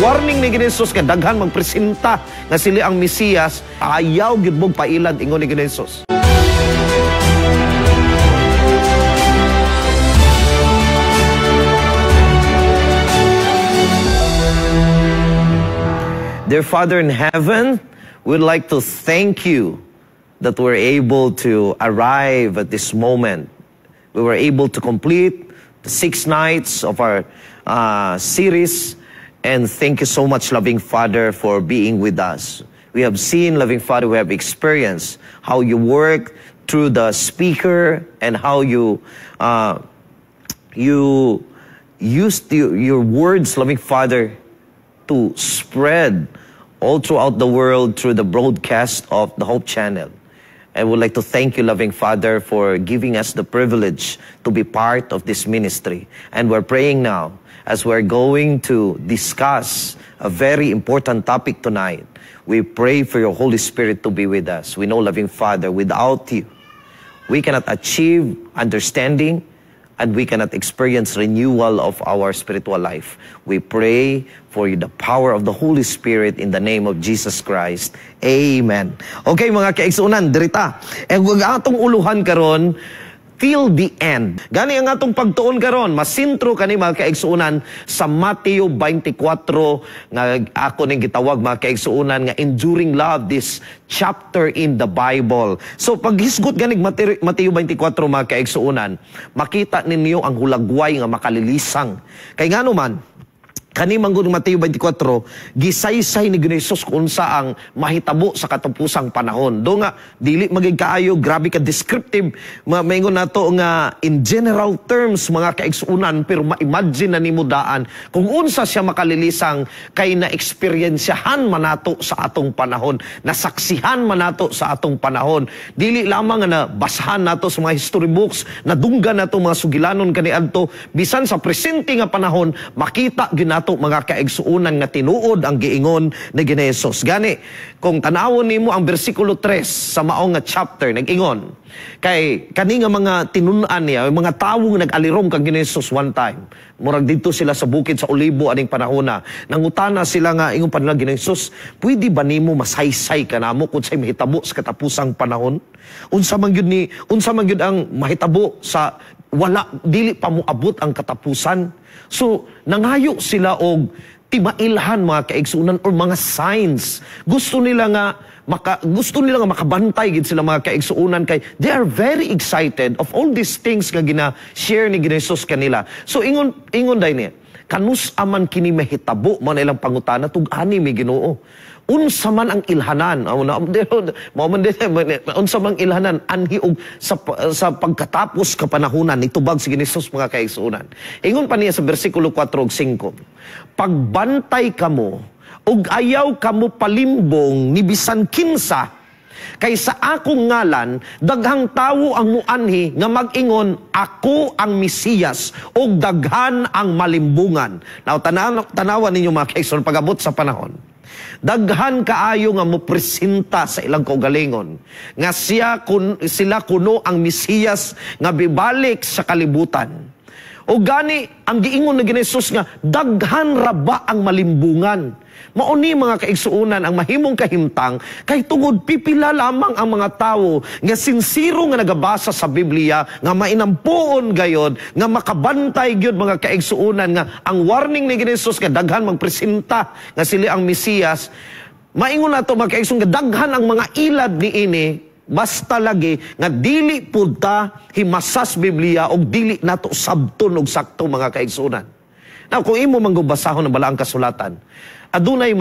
warning ni Jesus nga daghan magpresenta nga sila ang Mesiyas, ayaw gyud mong pailad ingon ni Jesus. Dear Father in heaven, we'd like to thank you that we're able to arrive at this moment. We were able to complete the 6 nights of our series, and thank you so much, loving Father, for being with us. We have seen, loving Father, we have experienced how you work through the speaker and how you used your words, loving Father, to spread all throughout the world through the broadcast of the Hope Channel. I would like to thank you, loving Father, for giving us the privilege to be part of this ministry. And we're praying now, as we're going to discuss a very important topic tonight. We pray for your Holy Spirit to be with us. We know, loving Father, without you, we cannot achieve understanding, and we cannot experience renewal of our spiritual life. We pray for the power of the Holy Spirit in the name of Jesus Christ. Amen. Okay, mga kaigsunan, dirita. Huwag atong uluhan karon till the end. Gani ang atong pagtuon karon, masintro kani mga kaigsunan sa Mateo 24 nga ako ning gitawag mga kaigsunan nga enduring love, this chapter in the Bible. So paghisgot ganig Mateo 24 mga kaigsunan, makita ninyo ang hulagway nga makalilisang. Kay ngano man kani manggod Mateo 24, gisaysay ni Jesus kung unsa ang mahitabo sa katapusang panahon. Do nga, dili maging kaayo, grabe ka descriptive, maingon nato nga in general terms, mga kaigsunan, pero ma-imagine na ni mo daan kung unsa siya makalilisang kay na-experiensyahan manato sa atong panahon, nasaksihan manato sa atong panahon. Dili lamang na basahan nato sa mga history books, nadunggan nato mga sugilanon kaniadto, bisan sa presente nga panahon, makita ginato mga kaigsuunan nga tinuod ang giingon ni Jesus. Gani, kung tanawon nimo ang bersikulo 3 sa maong nga chapter, nag-ingon, kay kani nga mga tinunan niya, mga tawong nag-alirong kang Jesus one time. Murag dito sila sa bukid sa Olibo aning panahona. Nangutana sila nga, ingon pa nila Jesus, pwede ba nimo masaysay ka namo kung sa'y mahitabo sa katapusang panahon? Unsa man gyud ang mahitabo sa wala, dili pa moabot ang katapusan. So, nangayo sila og timailhan mga kaigsunan or mga signs. Gusto nila nga makabantay gid sila mga kaigsuunan kay they are very excited of all these things nga gina-share ni Jesus kanila. So, ingon day niya, kanus aman kini mahitabo man ilang pangutana tug-ani mi Ginoo. Unsa man ang ilhanan, unsa man ilhanan anhi og sa pagkatapos ka panahunan nitubag si Jesus mga kaigsuunan. Ingon pa niya sa bersikulo 4 ug 5, pagbantay kamo ug ayaw kamo palimbong ni bisan kinsa, kay sa akong ngalan daghang tawo ang muanhi nga mag-ingon ako ang Mesiyas ug daghan ang malimbungan. Now tanawan ninyo mga kaigsuunan pag-abot sa panahon, daghan kaayo nga mopresenta sa ilang kaugalingon nga sila kuno ang Mesiyas nga bibalik sa kalibutan. O gani ang giingon ni Jesus nga daghan ra ba ang malimbungan. Mauni mga kaigsuunan ang mahimong kahimtang kay tungod pipila lamang ang mga tawo nga sinsiro nga nagabasa sa Biblia nga mainampuon gayod nga makabantay gyud mga kaigsuunan nga ang warning ni Jesus nga daghan magpresenta nga sila ang Mesiyas. Maingon nato mga kaigsuunan nga daghan ang mga ilad niini, basta lagi nga dili pud ta himasas Biblia og dili nato sabton og sakto mga kaigsuunan. Now kung imo manggubasahon ng balaang kasulatan, adunay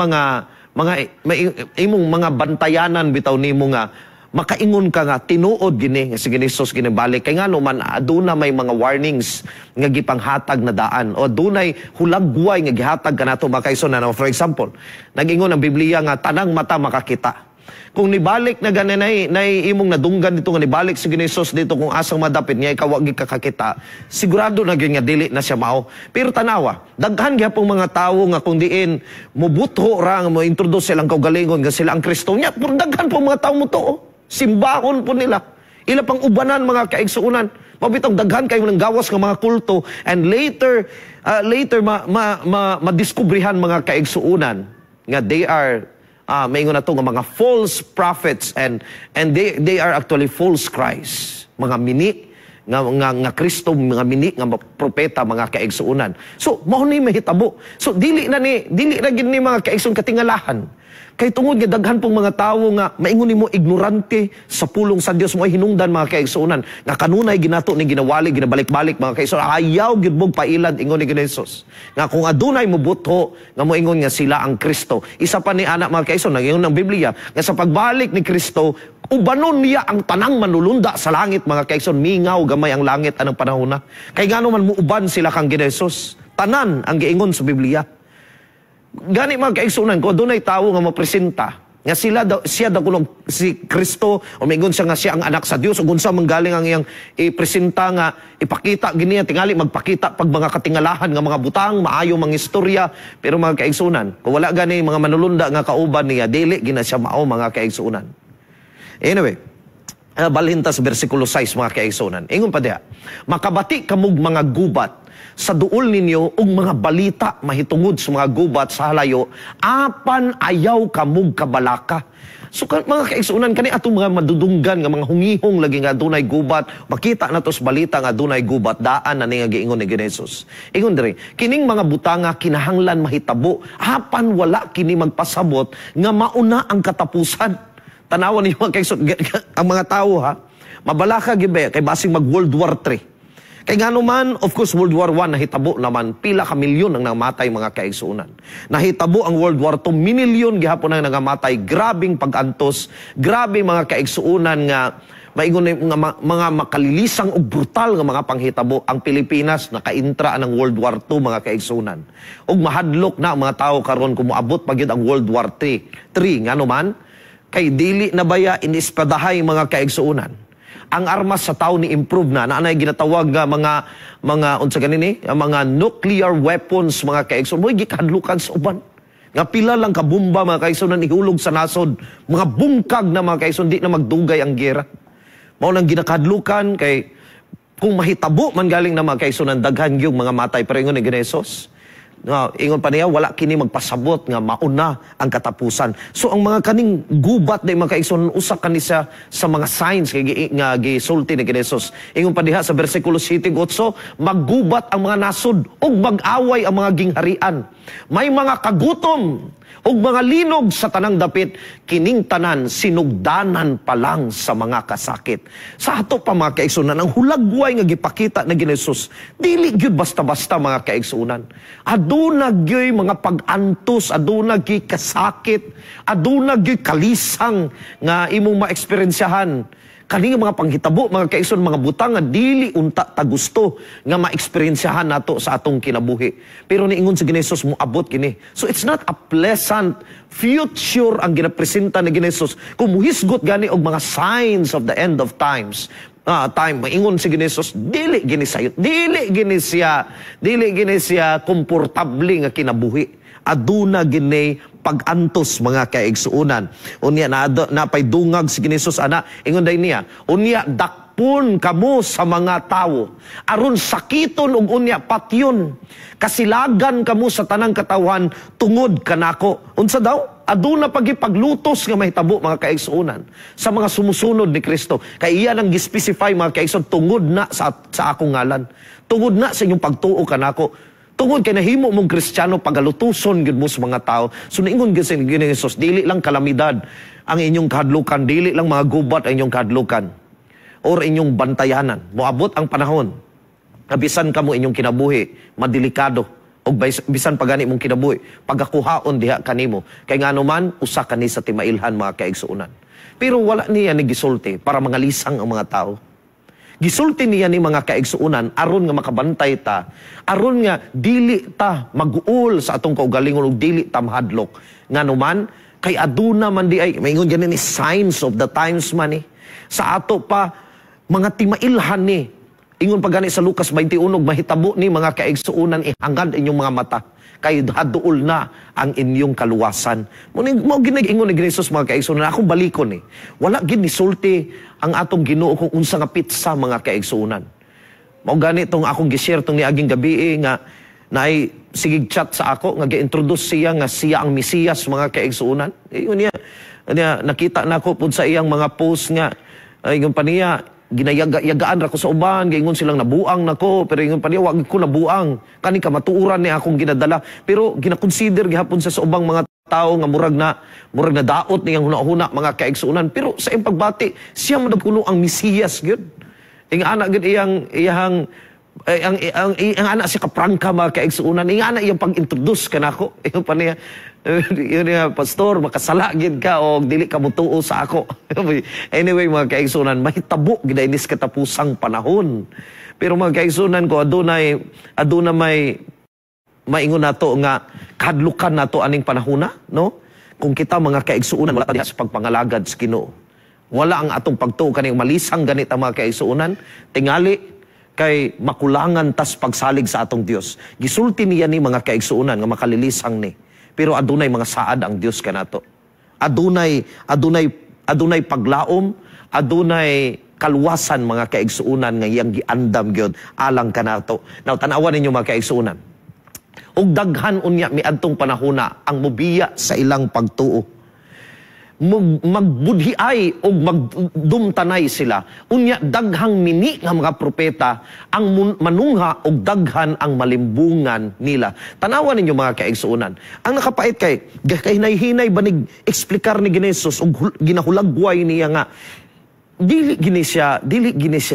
imong mga bantayanan bitaw nimo nga makaingon ka nga tinuod gini nga si Jesus ginibalik kay ngano man aduna may mga warnings nga gipanghatag na daan o adunay hulagway nga gihatag kanato mga kaigsuunan. For example, nag-ingon ang Biblia nga tanang mata makakita. Kung nibalik na gananay imong nadunggan dito nga nibalik si Jesus dito kung asang madapit niya ikaw wag kakakita, sigurado na gyud nga dili na siya mao. Pero tanawa, daghan gyapong mga tawo nga kung diin mobutho ra nga mo introduce silang kaugalingon nga sila ang Kristo niya, pero daghan po mga tawo mo to, simbahon po nila. Ila pang ubanan mga kaigsuunan. Mabitang daghan kayo ng gawas ng mga kulto and later madiskubrihan mga kaigsuunan nga they are maingon na to nga mga false prophets and they are actually false Christ. Mga mini nga Kristo, mga mini nga propeta mga kaigsuunan. So mao ni mahitabo. So dili na gid ni mga kaigsuon katingalahan. Kay tungod nga daghan pong mga tawo nga maingon nimo ignorante sa pulong sa Dios mo hinungdan mga kaigsuonan nga kanunay ginato ni ginawali ginabalik-balik mga kaigsuonan ayaw gid mong pailad ingon ni Hesus nga kung adunay mo butho nga moingon nga sila ang Kristo. Isa pa ni anak mga kaigsuonan ingon ng Biblia nga sa pagbalik ni Kristo ubanon niya ang tanang manulunda sa langit mga kaigsuon mingaw gamay ang langit anang panahon na kay ngano man muuban sila kang Hesus tanan ang giingon sa Biblia. Gani mga kaigsuunan ko, doon ay tao nga mapresenta nga siya daw kulong si Kristo o maygon siya nga siya ang anak sa Dios o gunsa manggaling ang iyang ipresenta nga ipakita giniya tingali magpakita pag mga katingalahan nga mga butang maayo mga istorya pero mga kaigsuunan kung wala gani mga manulunda nga kauban niya dili gina siya mao mga kaigsuunan. Anyway, balhin ta sa bersikulo 6 mga kaigsuunan. Ingon pa diha, makabati kamug mga gubat sa duol ninyo og mga balita mahitungod sa mga gubat sa halayo apan ayaw kamug kabalaka. So mga kaigsuunan kani atong mga madudunggan nga mga hungihong lagi nga dunay gubat makita nato sa balita nga dunay gubat daan na ni nga giingon ni Hesus. Ingon diri kining mga butanga kinahanglan mahitabo apan wala kini magpasabot nga mauna ang katapusan. Tanawan niyo mga kaigsuon ang mga tawo ha mabalaka gid kay basing mag World War III. Kay ngano man, of course, World War I, nahitabo naman, pila ka milyon ang namatay mga kaigsuunan. Nahitabo ang World War II, minilyon gihapon ang nangamatay, grabing pag-antos, grabe mga kaigsuunan nga, maingon nga mga makalilisang o brutal nga mga panghitabo. Ang Pilipinas, nakaintra ng World War II mga kaigsuunan. Og mahadlok na ang mga tao karon kumuabot pagyud ang World War III. Ngano man, kay dili na baya inispadahay mga kaigsuunan. Ang armas sa tao ni improve na anay ginatawag nga mga unsa ganini mga nuclear weapons mga kaigsuon mo gikadlukan sa uban nga pila lang ka bomba mga kaigsuon ihulog sa nasod mga bungkag na mga kaigsuon di na magdugay ang gera mao nang ginakadlukan kay kung mahitabo man galing na mga kaigsuon daghan gyud mga matay pero ingon ni Hesus ingon pa niya, wala kini magpasabot nga mauna ang katapusan. So ang mga kaning gubat na mga kaigsuon usa kani sa mga signs nga gisulti ni Hesus. Ingon pa diha sa bersikulo 7:8, maggubat ang mga nasod ug mag-away ang mga gingharian. May mga kagutom ug mga linog sa tanang dapit, kining tanan sinugdanan pa lang sa mga kasakit. Sa ato pa mga kaigsuonan, ang hulagway nga gipakita na Hesus, dili gyud basta-basta mga kaigsuonan. Aduna gyud mga pag-antos, aduna gyud kasakit, aduna gyud kalisang nga imong maeksperiensyahan. Kaning mga panghitabo, mga kaigsuon, mga butang nga dili unta ta gusto nga maeksperiensyahan nato sa atong kinabuhi. Pero niingon si Hesus mo abot kini. So it's not a pleasant future ang ginapresenta ni Hesus. Kung muhisgot gani og mga signs of the end of times, maingon si Hesus, dili gini sayot, dili gini siya komportable nga kinabuhi. Aduna gini pag-antos mga kaigsuunan. Unya napay dungag si Hesus ana, ingon day niya, unya dakpon kamo sa mga tawo, aron sakiton ug unya patyon, kasilagan kamo sa tanang katawan tungod kanako. Unsa daw? Aduna pagipaglutos nga mahitabo mga kaigsuunan sa mga sumusunod ni Kristo. Kay iya nang gi-specify mga kaigsuon tungod na sa akong ngalan. Tungod na sa inyong pagtuo kanako. Tungod kay nahimo mong Kristiyano pagalutuson gyud mo sa mga tao. So niingon gyud si Hesus, dili lang kalamidad ang inyong kahadlukan, dili lang mga gubat ang inyong kahadlukan or inyong bantayanan. Moabot ang panahon nga bisan kamo inyong kinabuhi madelikado og bisan pagani mong kinabuhi pagakuhaon diha kanimo. Kay ngano man usa kani sa timailhan mga kaigsuonan. Pero wala niya ni gisulti para mangalisang ang mga tao. Gisulti niya ni mga kaigsuunan aron nga makabantay ta, aron nga dili ta mag-uol sa atong kaugalingon ug dili ta mahadlok. Nganuman kay aduna man di ay maingon ganin ni signs of the times man sa ato pa mga timailhan ni Ingon pa gani sa Lucas 21, mahitabo ni mga kaigsuunan, ihangad inyong mga mata. Kay haduol na ang inyong kaluwasan. Mo ginag-ingon ni Jesus mga kaigsuunan, akong balikon wala gid nisulti ang atong Ginoo kung unsa nga pitsa mga kaigsuunan. Mao gani tong akong gi-share tong niaging gabi nga naay sigig chat sa ako nga gi-introduce siya nga siya ang Mesiyas mga kaigsuunan. Ingon niya nakita nako pud sa iyang mga post nga ingon pa niya ginayagaan ra ko sa uban, gingon silang nabuang nako, pero ingon pa niya wag ko nabuang. Kani ka matuuran ni akong ginadala, pero gina-consider gihapon sa ubang mga tao nga murag na daot niyang hunahuna mga kaigsuunan, pero sa iyang pagbati siya man kuno ang Mesiyas gyud. Ing ana gyud iyang ang anak si kaprangka mga kaigsuunan, ing ana iyang pag-introduce kanako. Ingon pa niya, yun niya, pastor, makasala gid ka o dili ka mutuo sa ako. Anyway, mga kaigsuunan, mahitabo gid inis katapusang panahon. Pero mga kaigsuunan ko, adunay may maingon nato nga kahadlukan nato aning panahona, no? Kung kita mga kaigsuunan wala ta sa pagpangalagad sa Ginoo. Wala ang atong pagtuo kaning malisang ganit ang mga kaigsuunan, tingali kay makulangan tas pagsalig sa atong Dios. Gisulti niya ni mga kaigsuunan nga makalilisang ni. Pero adunay mga saad ang Dios kanato. Adunay paglaom, adunay kaluwasan mga kaigsuunan nga iyang giandam gyud alang kanato. Now tan-awan ninyo mga kaigsuunan. Ug daghan unya miadtong panahona ang mobiya sa ilang pagtuo. Magbudhiay o magdumtanay sila. Unya daghang mini nga mga propeta ang manungha o daghan ang malimbungan nila. Tanawan ninyo mga kaigsuunan. Ang nakapait kay hinay-hinay banig eksplikar ni Jesus o ginahulagway niya nga dili gini siya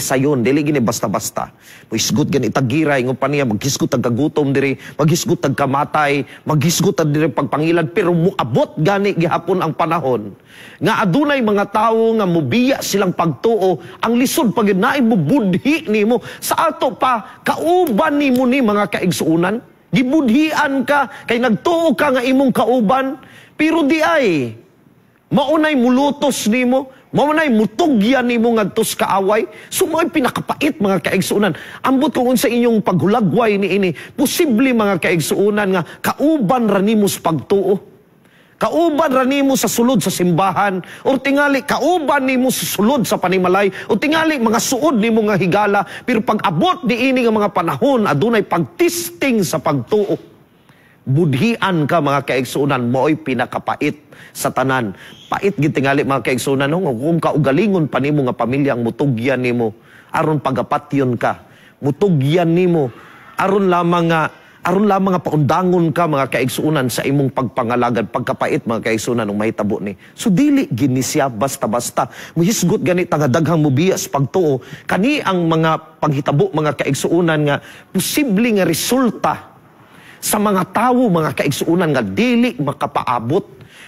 sayon, dili gini basta-basta. Magisgot gani tagiray ngo pa niya, maghisgot tag kagutom diri, maghisgot tag kamatay, maghisgot tag diri pagpangilan, pero muabot gani gihapon ang panahon nga adunay mga tawo nga mobiya silang pagtuo, ang lisod pagid naay mubudhi nimo sa ato pa kauban nimo ni mga kaigsuunan. Gibudhian ka kay nagtuo ka nga imong kauban, pero di ay maunay mulutos nimo, maunay mutugyan nimo ngadtos kaaway. So mo'y pinakapait mga kaigsuunan. Ambot kung unsa inyong paghulagway niini, posible mga kaigsuunan nga kauban ra nimo sa pagtuo. Kauban ra nimo sa sulod sa simbahan, o tingali kauban nimo sa sulod sa panimalay, o tingali mga suod nimo nga higala, pero pag abot niini nga mga panahon adunay pagtisting sa pagtuo. Budhian ka mga kaigsuunan, mo'y pinakapait sa tanan. Pait gid tingali mga kaigsuunan, kung kaugalingon pa nimo nga pamilya ang mutugyan nimo aron pagapatyon ka, mutugyan nimo aron lamang nga paundangon ka mga kaigsuunan sa imong pagpangalagad, pagkapait mga kaigsuunan ng mahitabo ni. So dili gini siya basta-basta. Muhisgot ganit nga daghang mubiyas pagtuo, kani ang mga panghitabo mga kaigsuunan nga posible nga resulta sa mga tawo mga kaigsuunan nga dili makapaabot.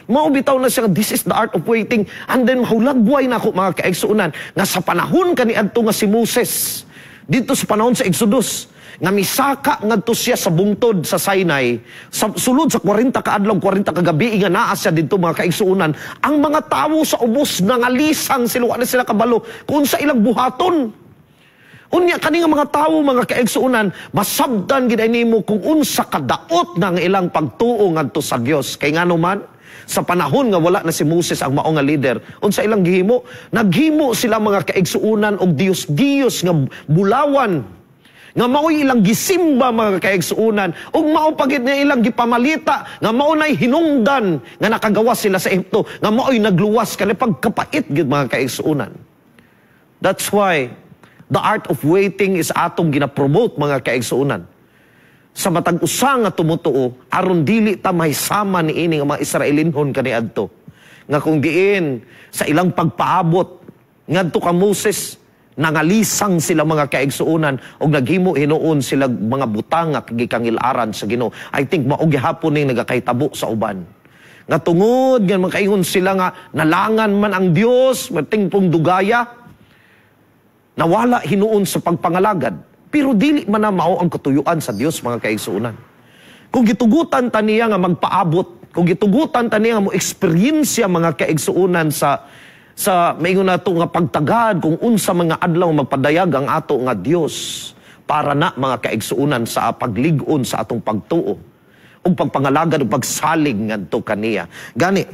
Maubitaw na siya, this is the art of waiting. And then mahulagway na ako mga kaigsuunan nga sa panahon kaniadto nga si Moses dito sa panahon sa Exodus nga misaka ngadto siya sa bungtod sa Sinai, sa sulod sa 40 ka adlaw 40 ka gabi nga naa siya dito mga kaigsuunan. Ang mga tawo sa ubos nangalisang sila, sila kabalo kung sa ilang buhaton. Unya kani nga mga tawo mga kaigsuunan, masabdan gid nimo kung unsa kadaot ng ilang pagtuo ngadto sa Dios. Kay ngano man sa panahon nga wala na si Moses ang mao nga leader, unsa ilang gihimo? Naghimo sila mga kaigsuunan og Dios nga bulawan, nga mao'y ilang gisimba mga kaigsuunan, ug mao pagid na ilang gipamalita nga mao nay hinungdan nga nakagawas sila sa Ehipto, nga mao'y nagluwas kani pagkapait gid mga kaigsuunan. That's why the art of waiting is atong ginapromote mga kaigsuunan. Sa matag usa nga tumutuo aron dili ta mahisama niini nga mga Israelinhon kaniadto. Nga kung diin sa ilang pagpaabot ngadto ka Moses, nangalisang sila mga kaigsuunan og naghimo hinuon sila mga butang nga gikangilaran sa Ginoo. I think mao gihapon ning nagakahitabo sa uban. Nga tungod nga makaingon sila nga nalangan man ang Dios, matingpong dugaya, nawala hinuon sa pagpangalagad. Pero dili man na mao ang katuyuan sa Dios mga kaigsuunan. Kung gitugutan ta niya nga magpaabot, kung gitugutan ta niya nga mo eksperyensya mga kaigsuunan sa sa maingon nato nga pagtagad kung unsa mga adlaw magpadayag ang ato nga Dios para na mga kaigsuonan sa paglig-on sa atong pagtuo ug pagpangalagad ug pagsalig ngadto kaniya. Gani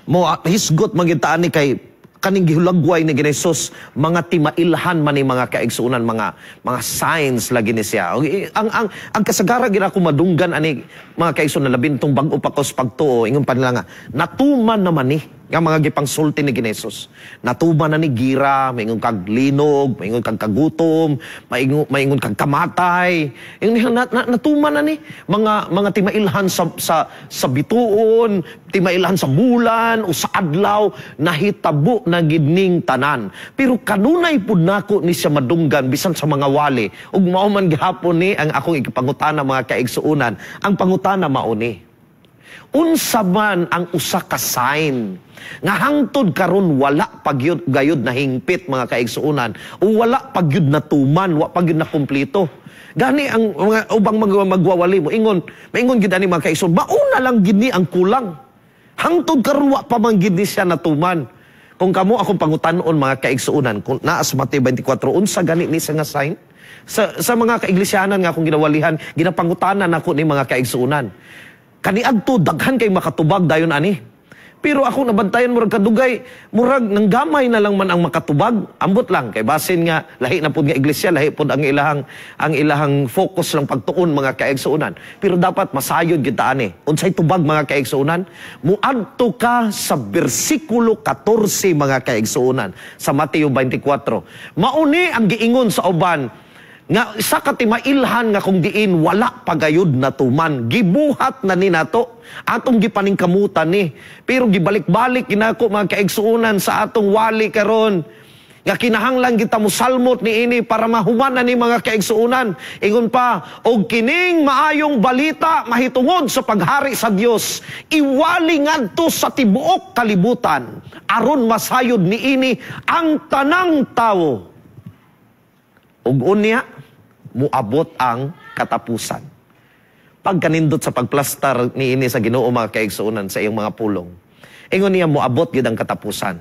mo hisgot magitaan ni kay kaning gihulagway ni Hesus, mga timailhan man ni mga kaigsuonan, mga signs lagi ni siya. Ang kasagara gina ko madunggan ani mga kaigsuonan labintong bag-o pa kos pagtuo ingon pa nila nga natuman naman ni nga mga gipangsulti ni Hesus. Natuman na ni gira, maingon kag linog, maingon kag kagutom, maingon kag kamatay. Natuman na ni mga timailhan sa bituon, timailhan sa bulan o sa adlaw, nahitabo na gidning tanan. Pero kanunay pud nako ni siya madunggan bisan sa mga wali ug mao man gihapon ni ang akong ikipangutana mga kaigsuonan. Ang pangutana mao ni unsa man ang usa ka sign nga hangtod karon wala pagyud gayud na hingpit mga kaigsuonan o wala pagyud na tuman, wa pagyud na kumpleto. Gani ang mga ubang magwawali mo maingon gid ani mga kaigsuonan, mauna lang gid ni ang kulang. Hangtod karon wa pa man gid ni siya natuman. Kung kamo akong pangutanon mga kaigsuonan, kung naa sa Mateo 24 unsa gani ni sa nga sign? Sa mga kaiglesianan nga akong ginawalihan, ginapangutanan nako ni mga kaigsuonan. Kaniadto daghan kay makatubag dayon ani. Pero ako nabantayan murag kadugay, murag nang gamay na lang man ang makatubag, ambot lang kay basin nga lahi na pud nga iglesia, lahi pud ang ilahang focus lang pagtuon mga kaigsuonan. Pero dapat masayod gyud ta ani. Unsay tubag mga kaigsuonan? Muadto ka sa bersikulo 14 mga kaigsuonan sa Mateo 24. Mauni ang giingon sa uban nga isa ka timailhan nga kung diin wala pagayod na tuman, gibuhat na ni nato atong gipaningkamutan ni, pero gibalik-balik ginako mga kaigsuonan sa atong wali karon nga kinahanglan kita mosalmot ni ini para mahuman na ni mga kaigsuonan. Ingon pa, og kining maayong balita mahitungod sa paghari sa Dios iwali ngadto sa tibuok kalibutan aron masayod ni ini ang tanang tawo. Ug unya muabot ang katapusan. Pagkanindot sa pagplastar ni ini sa Ginoo mga kaigsuonan sa iyong mga pulong, ingon niya muabot gid ang katapusan.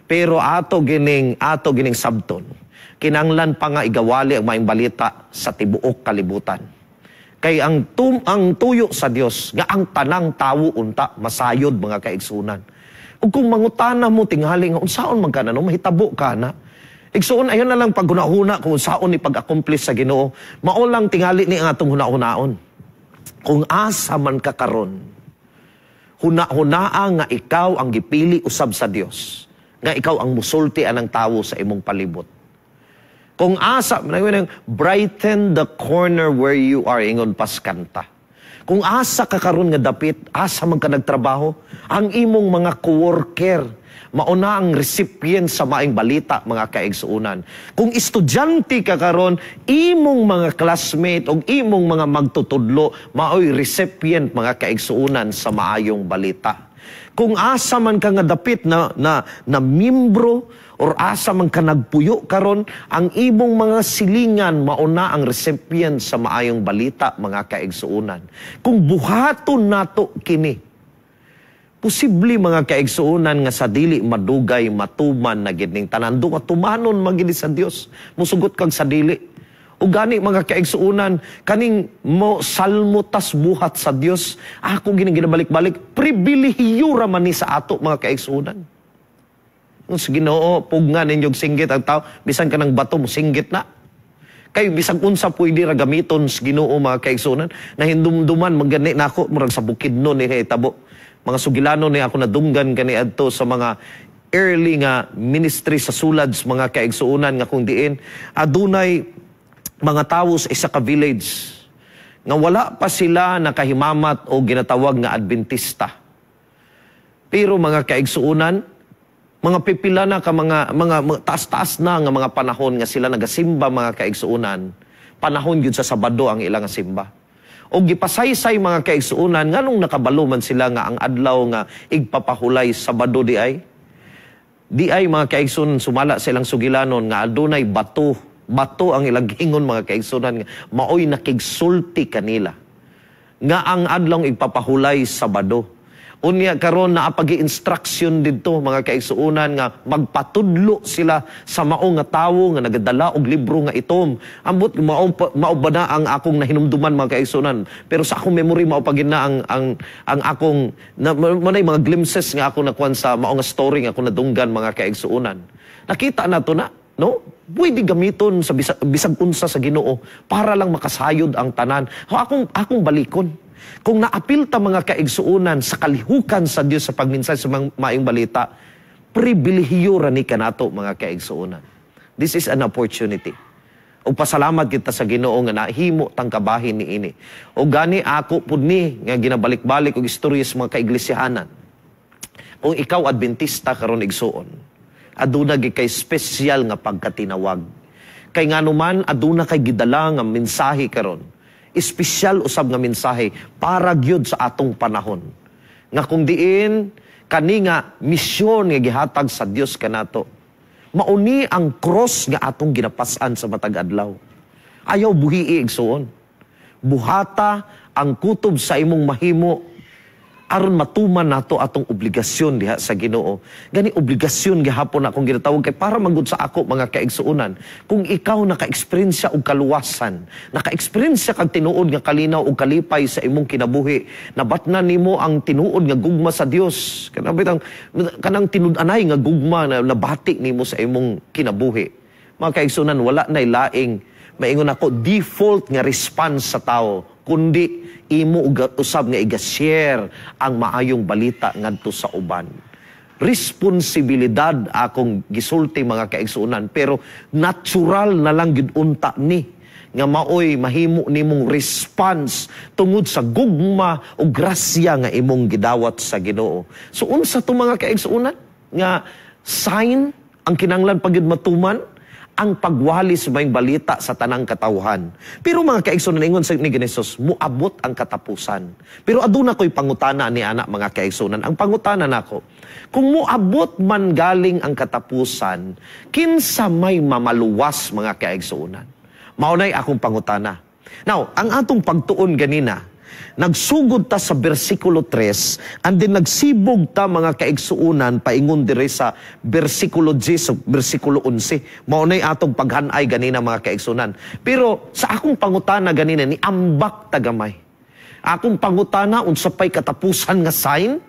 Pero ato gining sabton, kinanglan pa nga igawali ang maayong balita sa tibuok kalibutan. Kay ang tuyo sa Dios nga ang tanang tawo unta masayod mga kaigsuonan. Ug kung mangutana mo tingali nga unsaon man kana no mahitabo ka na. Igsuon ayon na lang paghunahuna kung saon ni pag-accomplish sa Ginoo. Mao lang tingali ni ang atong hunahunaon. Kung asa man ka karon, hunahunaa nga ikaw ang gipili usab sa Dios, nga ikaw ang musulti anang tawo sa imong palibot. Kung asa, brighten the corner where you are, ingon pas kanta. Kung asa ka karon nga dapit, asa man ka nagtrabaho, ang imong mga coworker, mauna ang recipient sa maayong balita mga kaigsuonan. Kung estudyante ka karon, imong mga classmate o imong mga magtutudlo, maoy recipient mga kaigsuonan sa maayong balita. Kung asa man ka nga dapit na membro or asa man ka nagpuyo karon, ang imong mga silingan mauna ang recipient sa maayong balita mga kaigsuonan. Kung buhaton nato kini, posible mga kaigsuonan nga sa dili madugay matuman na gid ning tanan nga tumanon magid sa Dios. Musugot kag sa dili. Ug gani mga kaigsuonan kaning mo salmutas buhat sa Dios, ako gining ginabalik-balik pribilehiyo ra man ni sa ato mga kaigsuonan. Kung sa Ginoo pugna ninyog singgit ang tao, bisan ka ng bato mo singgit na. Kay bisag unsa pwede ra gamiton sa Ginoo mga kaigsuonan, na hindumduman magani nako murag sa bukidnon ni hitabo. Mga sugilano ni ako nadunggan kani adto sa mga early nga ministry sa sulads mga kaigsuonan nga kung diin adunay mga tawo sa isa ka village nga wala pa sila nakahimamat o ginatawag nga Adventista. Pero mga kaigsuonan, mga pipila na ka mga taas-taas na nga mga panahon nga sila nagasimba mga kaigsuonan. Panahon gyud sa Sabado ang ilang simba. O gipasaysay mga kaigsuonan nganong nakabalo man sila nga ang adlaw nga igpapahulay Sabado di ay mga kaigsuonan sumala silang sugilanon nga adunay bato ang ilang gingon mga kaigsuonan nga maoy nakigsulti kanila nga ang adlaw igpapahulay Sabado. Unya karon na pag-i-instruction didto mga kaigsuonan nga magpatudlo sila sa mao nga tawo nga nagadala og libro nga itom. Ambot mao ba na ang akong nahinumduman mga kaigsuonan. Pero sa akong memory mao pa gid na ang akong manay mga glimpses nga ako nakuan sa mao nga story nga ako nadunggan mga kaigsuonan. Nakita nato na no? Pwede gamiton sa bisag unsa sa Ginoo para lang makasayod ang tanan. Akong balikon. Kung naapil ta mga kaigsuonan sa kalihukan sa Dios sa pagminsay sa maayong balita, pribilehiyo ra ni kanato mga kaigsuonan. This is an opportunity. O pasalamat kita sa Ginoo nga nahimo tang kabahin niini. O gani ako pud ni nga ginabalik-balik og istorya sa mga kaiglesiyahanan. Kung ikaw Adventista karon igsuon, aduna gid kay spesyal nga pagkatinawag. Kay nganuman aduna kay gidala nga mensahe karon. Espesyal usab nga mensahe para gyud sa atong panahon. Nga kung diin kani nga misyon nga gihatag sa Dios kanato. Mauni ang cross nga atong ginapas-an sa matag adlaw. Ayaw buhii igsuon. Buhata ang kutob sa imong mahimo aron matuman nato atong obligasyon diha sa Ginoo. Gani obligasyon gihapon akong ginatawag kay para magud sa ako mga kaigsuonan. Kung ikaw naka-eksperyensya og kaluwasan, naka-eksperyensya kag tinuod nga kalinaw og kalipay sa imong kinabuhi, nabatnan nimo ang tinuod nga gugma sa Dios. Kanang tinud-anay nga gugma na nabati nimo sa imong kinabuhi. Mga kaigsuonan, wala nay laing maingon ako default nga response sa tao kundi imo usab nga i-share ang maayong balita ngadto sa uban. Responsibilidad akong gisulti mga kaigsuonan, pero natural na lang gid unta ni nga maoy mahimo nimong response tungod sa gugma o grasya nga imong gidawat sa Ginoo. So unsa to mga kaigsuonan nga sign ang kinahanglan pagid matuman ang pagwali sa mayong balita sa tanang katawhan. Pero mga kaigsuonan, ingon sa ni Jesus, muabot ang katapusan. Pero aduna ko'y pangutana ni anak mga kaigsuonan. Ang pangutana nako, kung muabot man galing ang katapusan, kinsa may mamaluwas mga kaigsuonan? Maunay akong pangutana. Now, ang atong pagtuon ganina, nagsugod ta sa versikulo 3 and then nagsibog ta mga kaigsuonan paingon dire sa versikulo 10 o versikulo 11. Maunay atong paghanay ganina mga kaigsuonan. Pero sa akong pangutana ganina ni ambak tagamay. Akong pangutana unsa pay katapusan nga sign?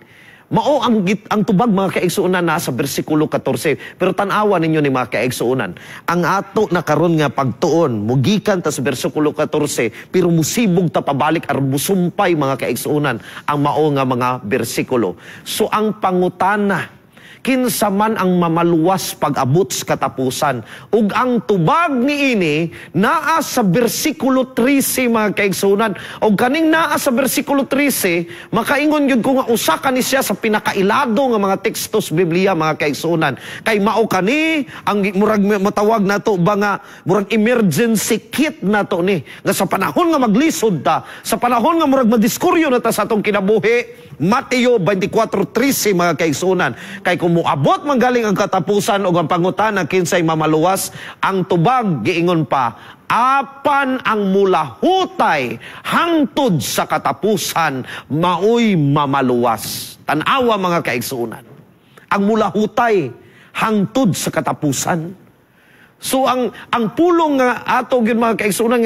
Mao ang tubag mga kaigsuonan na sa bersikulo 14. Pero tan-awa ninyo ni mga kaigsuonan. Ang ato na karon nga pagtuon, mugikan ta sa bersikulo 14, pero musibog ta pabalik aron musumpay mga kaigsuonan ang mao nga mga bersikulo. So ang pangutana, kinsa man ang mamaluwas pag-abot sa katapusan. Ug ang tubag niini naa sa bersikulo 13 mga kaigsuonan. Ug kaning naa sa bersikulo 13, makaingon gyud ko nga usa kani siya sa pinakailado nga mga tekstos Biblia mga kaigsuonan. Kay mao kani ang murag matawag nato ba nga murag emergency kit nato ni nga sa panahon nga maglisod ta, sa panahon nga murag madiskuryo na ta sa atong kinabuhi. Mateo 24:13 mga kaigsuonan. Kay kung muabot man galing ang katapusan o ang pangutana kinsay mamaluwas, ang tubag giingon pa, apan ang mulahutay hangtod sa katapusan maoy mamaluwas. Tan-awa mga kaigsuonan. Ang mulahutay hangtod sa katapusan. So ang pulong nga ato gyud mga kaigsuonan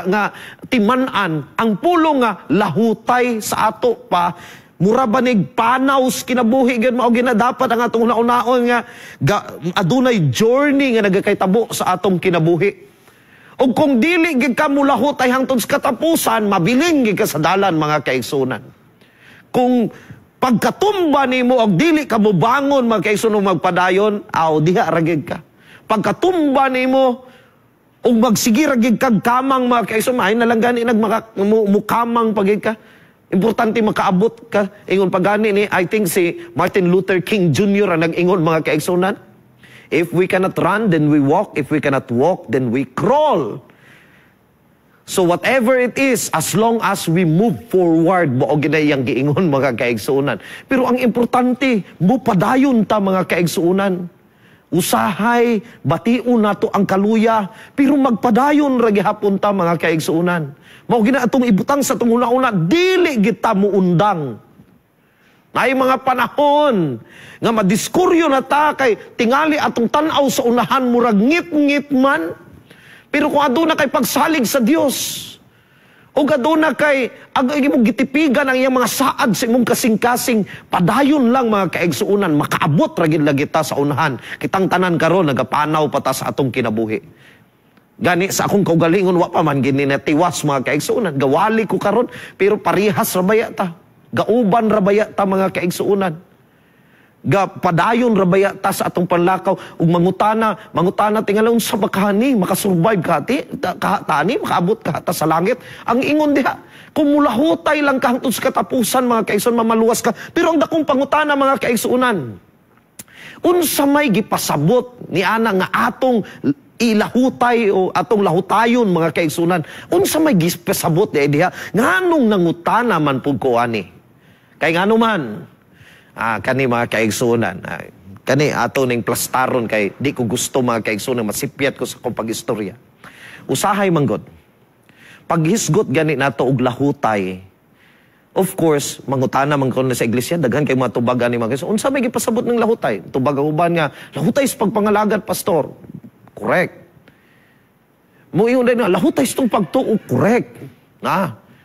nga timan-an, ang pulong nga lahutay sa ato pa mura banig panaws kinabuhi gyud mao ginadapat ang atong una-unaon nga adunay journey nga nagakahitabo sa atong kinabuhi. Ug kung dili gid ka mulahutay hangtod sa katapusan, mabiling gid ka sa dalan mga kaigsuonan. Kung pagkatumba nimo og dili ka mobangon mga kaigsuonan magpadayon, diha ra gid ka. Pagkatumba nimo ug magsige ra gid kag kamang mga kaigsuonan, ay nalang gani mukamang pagid ka. Importante makaabot ka. Ingon pagani ni, I think si Martin Luther King Jr. ang nag-ingon mga kaigsuonan. If we cannot run, then we walk. If we cannot walk, then we crawl. So whatever it is, as long as we move forward, mo ginayang giingon mga kaigsuonan. Pero ang importante, mupadayon ta mga kaigsuonan. Usahay, bation nato ang kaluya, pero magpadayon ra gihapon ta mga kaigsuonan. Mao gina atong ibutang sa atong una-una, dili kita muundang. Ay mga panahon nga madiskuryo na ta kay tingali atong tanaw sa unahan murag ngit-ngit man. Pero kung aduna kay pagsalig sa Dios, o aduna kay imong gitipigan ang iyang mga saad sa imong kasing-kasing, padayon lang mga kaigsuunan, makaabot ra gid lagi ta sa unahan. Kitang tanan karon nagapanaw pa ta sa atong kinabuhi. Gani sa akong kaugalingon wa pa man gini natiwas mga kaigsuunan. Gawali ko karon pero parihas ra baya ta. Gauban ra baya ta mga kaigsuunan. Padayon ra baya ta sa atong panlakaw ug mangutana tingalon sa bakani makasurvive ka tani makaabot ka ta sa langit. Ang ingon diha kung mulahutay lang ka hangtod sa katapusan mga kaigsuunan mamaluwas ka. Pero ang dakong pangutana mga kaigsuunan, unsa may gipasabot ni ana nga atong ilahutay o atong lahutayon mga kaigsuunan, unsa may gipasabot diha nganong nangutana man pud ko ani. Kay ngano man, kani mga kaigsunan, kani ato ning plastaron kay di ko gusto mga kaigsunan, masipyat ko sa kong pag-istorya. Usahay manggod. Paghisgot gani nato og lahutay, of course, mangutana man ko na sa iglesia, daghan kay mga tubagan ni mga kaigsunan. Unsa may gipasabot ng lahutay? Tubag ang uban nga, lahutay sa pagpangalagad, pastor. Correct. Muingon din na, lahutay sa pagtuo, correct.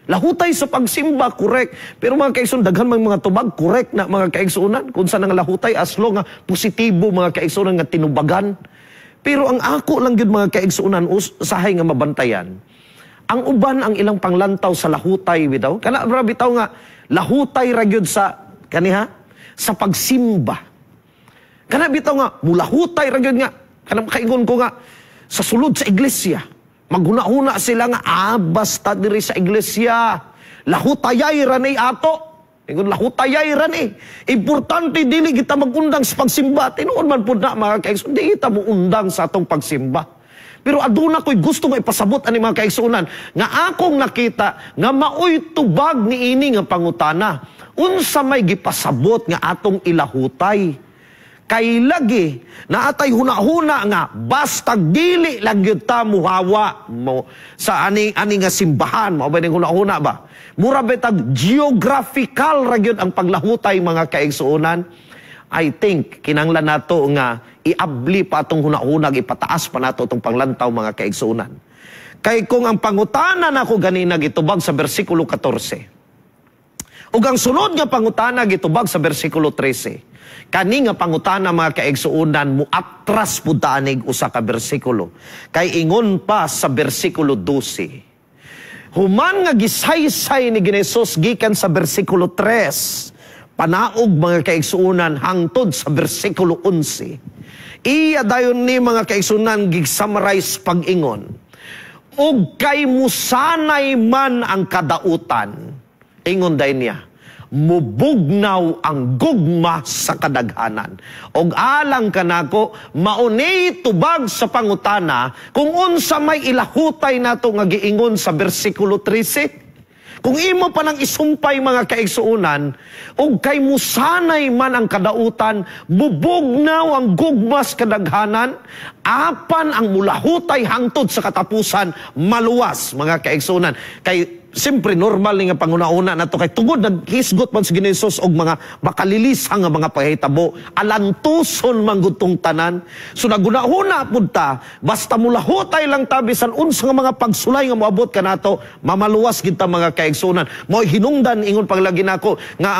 Lahutay sa pagsimba, correct. Pero mga kaigsunan, daghan mga tubag, correct na mga kaigsunan. Kung saan nga lahutay, aslo nga positibo mga kaigsunan nga tinubagan. Pero ang ako lang yun mga kaigsunan, usahay nga mabantayan. Ang uban ang ilang panglantaw sa lahutay bitaw. Kana bitaw nga, lahutay ra gyud sa, kaniha, sa pagsimba. Kana bitaw nga, mulahutay ra gyud nga, kana makaingon ko nga, sa sulod sa iglesia. Maghuna-huna sila nga, basta diri sa iglesia. Lahutayay ranay ato. Ingon lahutayay ranay. Importante dili kita magundang sa pagsimba. Tinuod man po na mga kaigsunan, di kita mo undang sa atong pagsimba. Pero aduna ko'y gusto nga ipasabot ani mga kaigsunan nga akong nakita nga maoy tubag ni ini nga pangutana. Unsa may gipasabot nga atong ilahutay. Kay lagi na atay huna-huna nga basta dili lang gyud ta muhawa mo sa ani nga simbahan mao ba ning huna-huna ba mura betag geographical ra gyud ang paglahutay mga kaigsuonan. I think kinahanglan nato nga iabli pa atong huna-huna ipataas pa nato tong panglantaw mga kaigsuonan. Kay kung ang pangutana nako ganina gitubag sa bersikulo 14 ug ang sunod nga pangutana gitubag sa bersikulo 13. Kani nga pangutana mga kaigsuunan mo atras pud tanig usa ka bersikulo. Kay ingon pa sa bersikulo 12. Human nga gisaysay ni Hesus gikan sa bersikulo 3. Panaog mga kaigsuunan hangtod sa bersikulo 11. Iya dayon ni mga kaigsuunan gig-summarize pag-ingon. Ug kay musanay man ang kadautan. Ingon dayon niya. Mubugnaw ang gugma sa kadaghanan. Og alang kanako, mauni tubag sa pangutana kung unsa may ilahutay nato nga giingon sa bersikulo 13. Kung imo pa nang isumpay mga kaigsuunan, og kay musanay man ang kadautan, bubugnaw ang gugma sa kadaghanan, apan ang mulahutay hangtod sa katapusan, maluwas mga kaigsuunan. Kay siyempre, normal nga panguna-una na to kay tungod naghisgot man si Hesus og mga makalilisang nga mga pahitabo, alantuson manggutong tanan. So naguna-una pud ta, basta mulahutay lang ta bisan unsa nga mga pagsulay nga moabot kanato, mamaluwas gid ta mga kaigsunan. Mao hinungdan ingon paglagi nako nga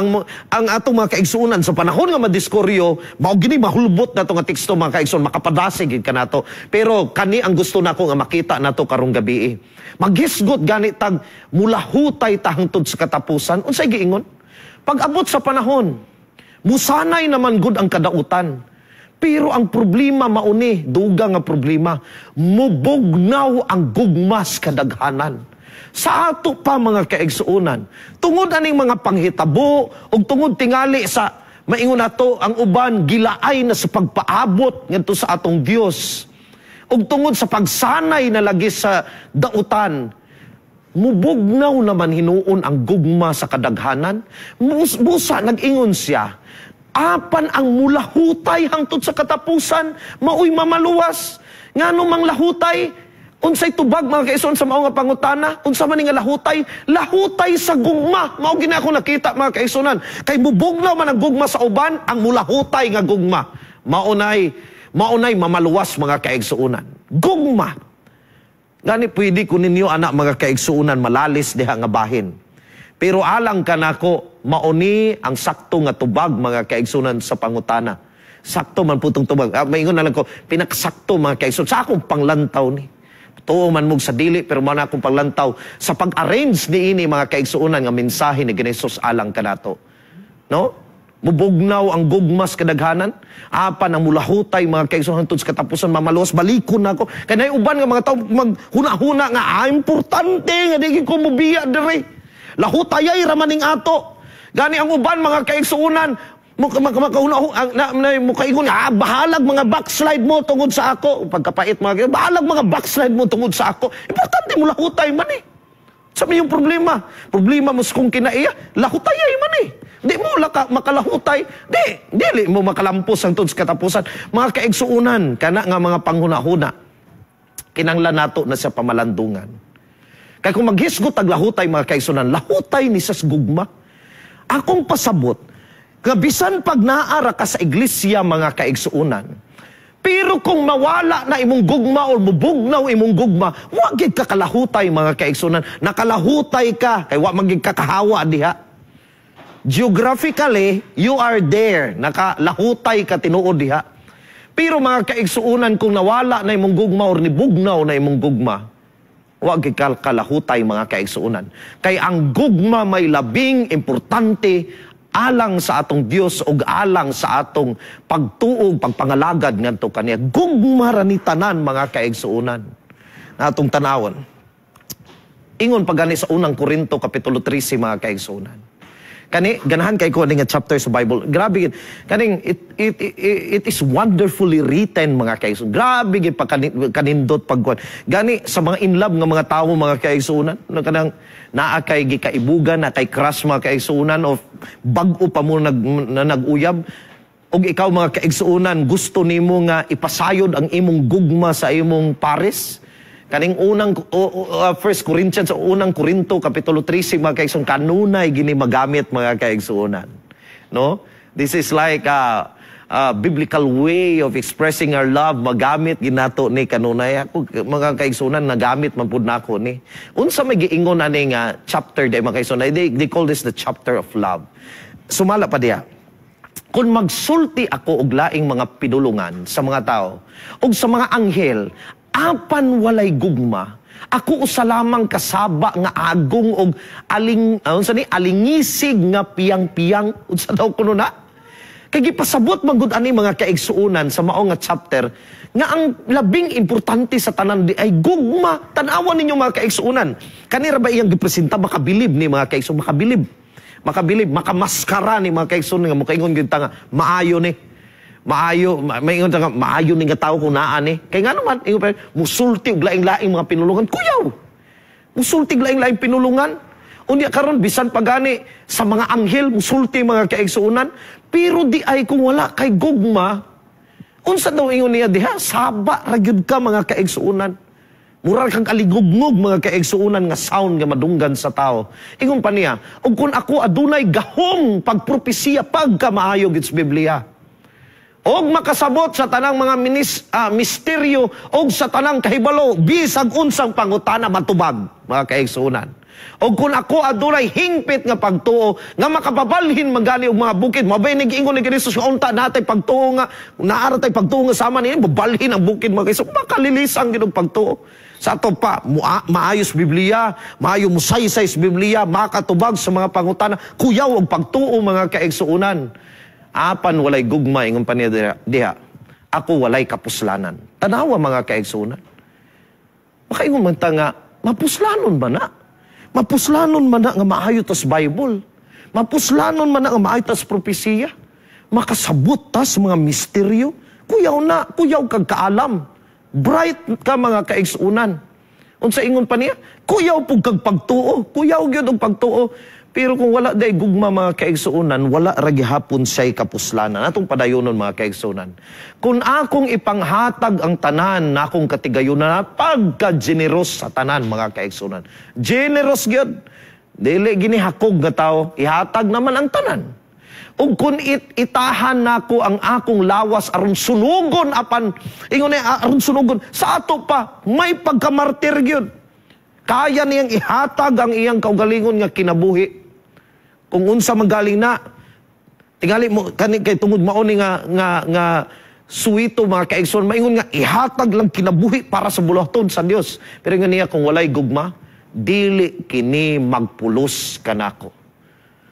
ang atong mga kaigsunan sa panahon nga madiskoryo, mao gini mahulbot nato nga teksto mga kaigsunan, makapadasig gid kanato. Pero kani ang gusto nako nga makita nato karong gabi. Maghisgot gani tag mulahutay ta hangtod sa katapusan. Unsay giingon? Pag-abot sa panahon, musanay naman gud ang kadautan. Pero ang problema mauni, duga nga problema, mubugnaw ang gugmas kadaghanan. Sa ato pa mga kaigsuonan, tungod aning mga panghitabo ug tungod tingali sa maingon nato ang uban gilaay na sa pagpaabot ngadto sa atong Dios. Ug tungod sa pagsanay na lagi sa dautan, mubugnaw naman hinuon ang gugma sa kadaghanan. Busa nag-ingon siya, apan ang mulahutay hangtod sa katapusan, maoy mamaluwas. Ngano mang lahutay? Unsay tubag mga kaigsuon sa mao nga pangutana? Unsa man nga lahutay? Lahutay sa gugma. Mao gina ako nakita mga kaigsuonan. Kay mubugnaw man ang gugma sa uban, ang mulahutay nga gugma. Maunay mamaluwas mga kaigsuonan. Gugma. Gani pwede ko ninyo anak mga kaigsuonan malalis diha nga bahin. Pero alang kanako mauni ang sakto nga tubag mga kaigsuonan sa pangutana. Sakto man putong tubag. Maingon na lang ko, pinaksakto mga kaigsuonan sa akong panglantaw ni. Tuo man mong sa dili, pero man akong paglantaw sa pag-arrange ni ini mga kaigsuonan nga mensahe ni Ginesus alang kanato. No? Mubugnaw ang gugmas kadaghanan, apan ang mulahutay mga kaigsuonan hangtod sa katapusan mamaluwas, balikon nako. Kay uban nga mga tawo maghuna-huna nga importante nga di ko mubiya diri. Lahutayay ra maning ato. Gani ang uban mga kaigsuonan mukhaingon bahalag mga backslide mo tungod sa ako. Pagkapait mga bahalag mga backslide mo tungod sa ako. Importante mo lahutay man eh. Sabi yung problema mo kung kinaiya, lahutayay man eh. Di mo makalahutay, dili mo makalampos ang sa katapusan. Mga kaigsuunan, kana nga mga panghuna-huna, kinanglan nato na sa pamalandungan. Kaya kung maghisgot ang lahutay mga kaigsuunan, lahutay ni sas gugma. Akong pasabot, gabisan pag naara ka sa iglesia mga kaigsuunan, pero kung mawala na imong gugma o mubugnaw imong gugma, wag gid ka kalahutay mga kaigsuunan. Nakalahutay ka, kay wag magig kakahawa diha. Geographically, you are there. Nakalahutay ka tinuod diha. Pero mga kaigsuunan, kung nawala na imong gugma o nibugnaw na imong gugma, wag gid ka kalahutay mga kaigsuunan. Kay ang gugma may labing importante alang sa atong Dios o alang sa atong pagtuog, pagpangalagad ngadto kaniya. Gugma ra ni tanan mga kaigsuunan. Na atong tanawon. Ingon pagani sa unang Korinto kapitulo 13 mga kaigsuunan. Kani ganahan kay ko nga chapter sa Bible. Grabe kaning it is wonderfully written mga kaigsuunan. Grabe gid kanindot pagkuan. Gani sa mga in love nga mga tawo mga kaigsuunan, kanang naa kay gikaibugan na kay crush mga kaigsuunan of bag-o pa mo nag-uyab og ikaw mga kaigsuunan gusto nimo nga ipasayod ang imong gugma sa imong pares. Kaning unang 1 Corinthians o unang Korinto kapitulo 13 mga kaigsuunan kanunay gini magamit mga kaigsuunan. No? This is like a biblical way of expressing our love, magamit ginato ni kanunay. Ako mga kaigsuunan nagamit man pud nako ni. Unsa may giingon ani nga chapter day mga kaigsuunan, they call this the chapter of love. Sumala pa diha. Kung magsulti ako og laing mga pinulungan sa mga tao og sa mga anghel, apan walay gugma, ako usa lamang kasaba nga agong og alingisig nga piyang-piyang unsa daw kuno na. Kay gipasabot man gud ani mga kaigsuunan sa mao nga chapter nga ang labing importante sa tanan di ay gugma. Tan-awan ninyo mga kaigsuunan. Kanira ba iyang gipresenta makabilib ni mga kaigsuunan, makabilib, makamaskara ni mga kaigsuunan nga mokaingon gyud ta nga maayo ni. Maingon ta nga maayo ni nga tawo kung naa ni. Kay nga naman musulti og laing-laing mga pinulungan kuyaw. Musulti og laing-laing pinulungan. Unya karon bisan pagani sa mga anghel musulti mga kaigsuunan, pero di ay kung wala kay gugma, unsa daw ingon niya diha? Saba ra gyud ka mga kaigsuunan. Mura kang aligugmog mga kaigsuunan nga sound nga madunggan sa tao. Ingon pa niya, ug kun ako adunay gahom pagpropesiya pagkamaayo gid sa Biblia. Og makasabot sa tanang mga misteryo og sa tanang kahibalo bisag unsang pangutana matubag mga kaigsuunan. Og kung ako adunay hingpit nga pagtuo nga makababalhin magali og mga bukid, mabay nag-ingon ni Kristo nga unta natay pagtuo nga naara tay pagtuo nga sama niya babalhin ang bukid mga kaigsuunan, makalilisang gid og pagtuo. Sa ato pa maayos Biblia, maayo musaysay sa Biblia, makatubag sa mga pangutana, kuyaw og pagtuo mga kaigsuunan. Apan walay gugma ingon pa niya diha, ako walay kapuslanan. Tanawa mga kaigsuunan. Makaingon man ta nga mapuslanon ba na? Mapuslanon man na nga maayo tas Bible. Mapuslanon man na nga maayo tas propesiya. Makasabot tas mga misteryo. Kuyaw kag kaalam. Bright ka mga kaigsuunan. Unsa ingon pa niya? Kuyaw pug kag pagtuo. Kuyaw gyud og pagtuo. Pero kung wala day gugma mga kaigsuunan, wala ra gihapon siya'y kapuslanan. Atong padayonon mga kaigsuunan. Kung akong ipanghatag ang tanan na akong katigayunan, pagka-generous sa tanan mga kaigsuunan. Generous gyud. Dili gini hakog nga tao, ihatag naman ang tanan. Ug kung itahan nako ang akong lawas aron sunugon apan ingon aron sunugon sa ato pa may pagkamartir gyud. Kaya niyang ihatag ang iyang kaugalingon nga kinabuhi. Kung unsa magaling na, tingali mo, kay tungod mauni nga suwito mga kaigsoon, maingon nga, ihatag lang kinabuhi para sa bulaton sa Dios. Pero nga niya, kung walay gugma, dili kini magpulos kanako.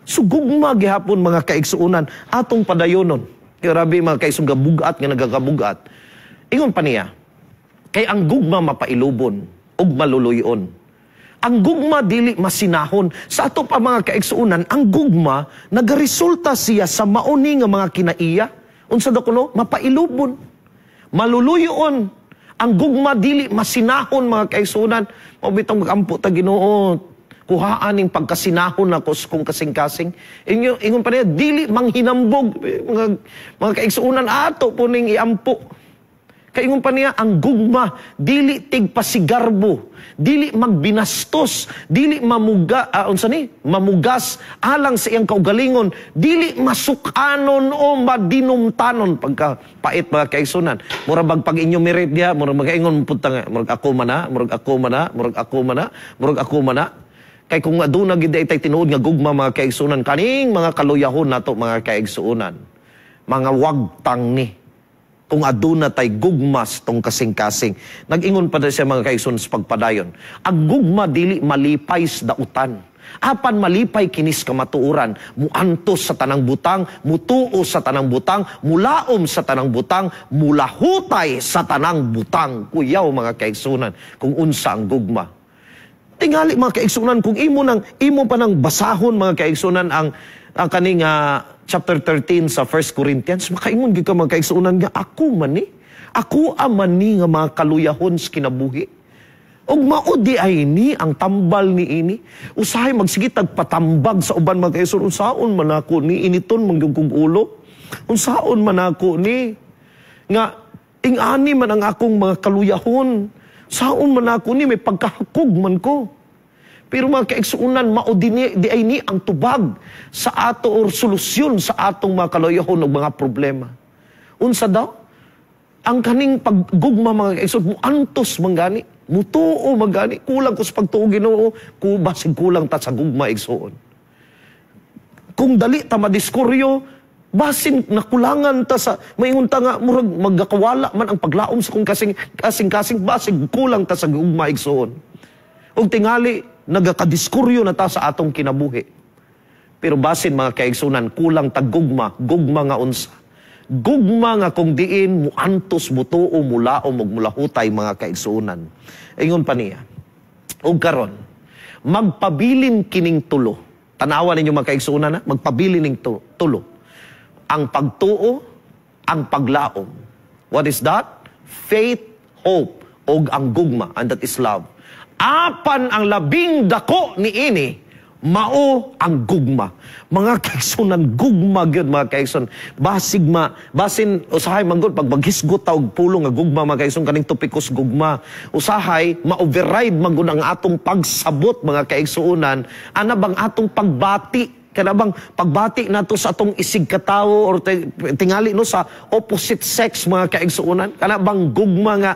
So gugma gihapon mga kaigsuunan, atong padayonon. Grabe mga kaigsoon, gabugat nga nagagabugat. Ingon pa niya, kay ang gugma mapailubon, ug maluluyon. Ang gugma dili masinahon. Sa ato pa mga kaigsuunan, ang gugma nagaresulta siya sa mauni nga mga kinaiya. Unsa daw kuno? Mapailubon. Maluluyon. Ang gugma dili masinahon mga kaigsuunan. Mabitong magampo ta Ginoo. Kuhaan ning pagkasinahon nako kung kasing-kasing. Ingon pa niya, dili manghinambog. Mga kaigsuunan ato po ning iampo. Kaingon pa niya, ang gugma, dili tigpasigarbo, dili magbinastos, dili mamugas alang sa iyang kaugalingon, dili masukanon o madinumtanon pagkapait mga kaigsunan. Murag pag enumerate diha, murag magaingon punta nga, murag ako mana, murag ako mana, murag ako mana, murag ako mana. Kay kung aduna gid tay tinuod nga gugma mga kaigsunan, kaning mga kaluyahon nato mga kaigsunan, mga wagtang ni. Kung aduna tay gugmas tong kasing-kasing. Nag-ingon pa siya mga kaigsoon sa pagpadayon. Ang gugma dili malipay sa dautan. Apan malipay kinis kamatuoran, muantos sa tanang butang, mutuo sa tanang butang, mulaom sa tanang butang, mulahutay sa tanang butang. Kuyaw mga kaigsunan, kung unsa ang gugma. Tingali mga kaigsunan, kung imo pa nang basahon mga kaigsunan ang kaning chapter 13 sa 1 Corinthians, makaingon gid ka mga kaigsuunan nga ako man ni. Ako man ni nga mga kaluyahon sa kinabuhi. Og maudi ay ni ang tambal ni ini. Usahay magsige tagpatambag sa uban mga kaigsuunan. Unsaon man ako ni initon mangyud ulo? Unsaon man ako ni nga ing-ani man ang akong mga kaluyahon. Saon man ako ni may pagkahakog man ko. Pero mga kaigsuunan, maudi di ay ni ang tubag sa ato or solusyon sa atong mga kaluyahon o mga problema. Unsa daw? Ang kaning paggugma mga kaigsuunan, muantos manggani, mutuo manggani, kulang ko sa pagtuo Ginoo, basig kulang ta sa gugma igsuon. Kung dali ta madiskuryo, basin nakulangan ta sa maingon ta nga murag magakawala man ang paglaom sa kung kasing-kasing basig kulang ta sa gugma igsuon. Og tingali nagakadiskuryo na ta sa atong kinabuhi. Pero basin mga kaigsunan, kulang tagugma, gugma nga unsa. Gugma nga kung diin muantos, mutuo, mulaom, ug mulahutay mga kaigsunan. Ingon pa niya. Og karon, magpabilin kining tulo. Tanawa ninyo mga kaigsunan, magpabilin ning tulo. Ang pagtuo, ang paglaom. What is that? Faith, hope, og ang gugma, and that is love. Apan ang labing dako ni ini, mao ang gugma. Mga kaigsunan, gugma gyud mga kaigsunan. Basin usahay manggod pag maghisgot ta og pulong nga gugma mga kaigsunan kaning topikos gugma. Usahay ma-override manggod ang atong pagsabot mga kaigsunan, ana bang atong pagbati. Kana bang pagbati nato sa atong isig katawo or tingali no sa opposite sex mga kaigsuunan, kana bang gugma nga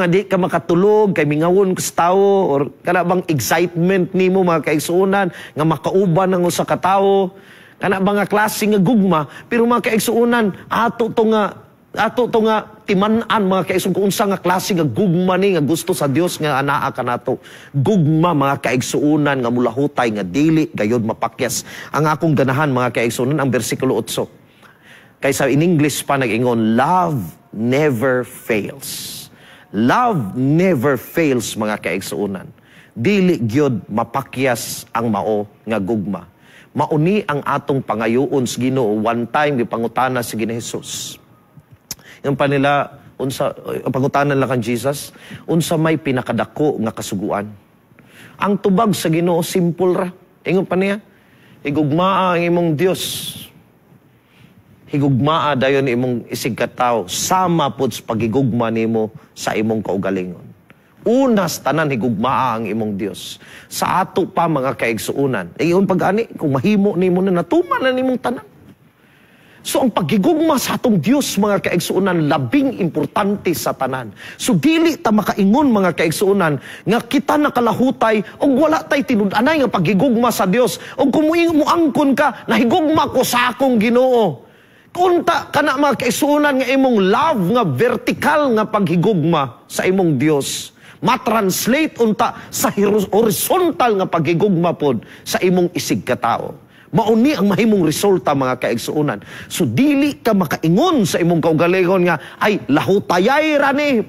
di ka makatulog kay mingawon sa tao or kana bang excitement nimo mga kaigsuunan nga makauban ng usa ka tawo, kana bang nga klase nga gugma. Pero mga kaigsuunan ato to nga timan-an mga kaigsuunan kung unsa nga klase nga gugma ni nga gusto sa Dios nga anaa kanato. Gugma mga kaigsuunan nga mulahutay nga dili gayud mapakyas. Ang akong ganahan mga kaigsuunan ang bersikulo 8. Kaysa in English pa nag-ingon, love never fails. Love never fails mga kaigsuunan. Dili gyud mapakyas ang mao nga gugma. Mauni ang atong pangayoon sa Ginoo. One time gipangutana si Ginoong Hesus. Yung pa nila unsa pangutanan lang kan Jesus, unsa may pinakadako nga kasuguan. Ang tubag sa Ginoo simple ra. Ingon pa niya, higugmaa ang imong Dios. Higugmaa dayon imong isig katawo, sama pud sa pagigugma nimo sa imong kaugalingon. Unas tanan higugmaa ang imong Dios. Sa ato pa mga kaigsuunan. Iyon pag-ani, kung mahimo nimo na natuman na nimong tanan. So ang pagigugma sa atong Dios mga kaigsuunan labing importante sa tanan. So dili ta makaingon mga kaigsuunan nga kita nakalahutay og wala tay tinud-anay nga pagigugma sa Dios. Og kung muangkon ka nahigugma ko sa akong Ginoo. Kunta kana mga kaigsuunan nga imong love nga vertical nga paghigugma sa imong Dios. Ma-translate unta sa horizontal nga paghigugma pod sa imong isig katao. Mauni ang mahimong resulta mga kaigsuunan. So dili ka makaingon sa imong kaugalingon nga ay lahutayay ra ni.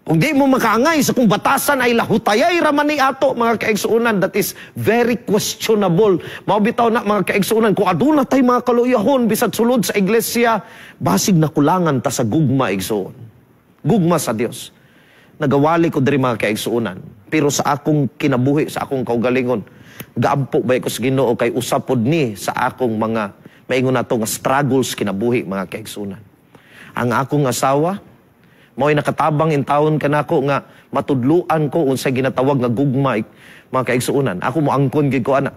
Kung di mo makaangay sa kung batasan ay lahutayay ra man ni ato mga kaigsuunan, that is very questionable. Mao bitaw na mga kaigsuunan kung aduna tay mga kaluyahon bisag sulod sa iglesia, basig nakulangan ta sa gugma igsuon. Gugma sa Dios. Nagawali ko diri mga kaigsuunan, pero sa akong kinabuhi, sa akong kaugalingon, gaampo ba ko sa Ginoo kay usapod ni sa akong mga maingon nato nga struggles kinabuhi mga kaigsuunan. Ang akong asawa mo'y nakatabang in taon kanako nga matudluan ko unsay ginatawag nga gugma mga kaigsuunan. Ako mo angkon gid ko ana.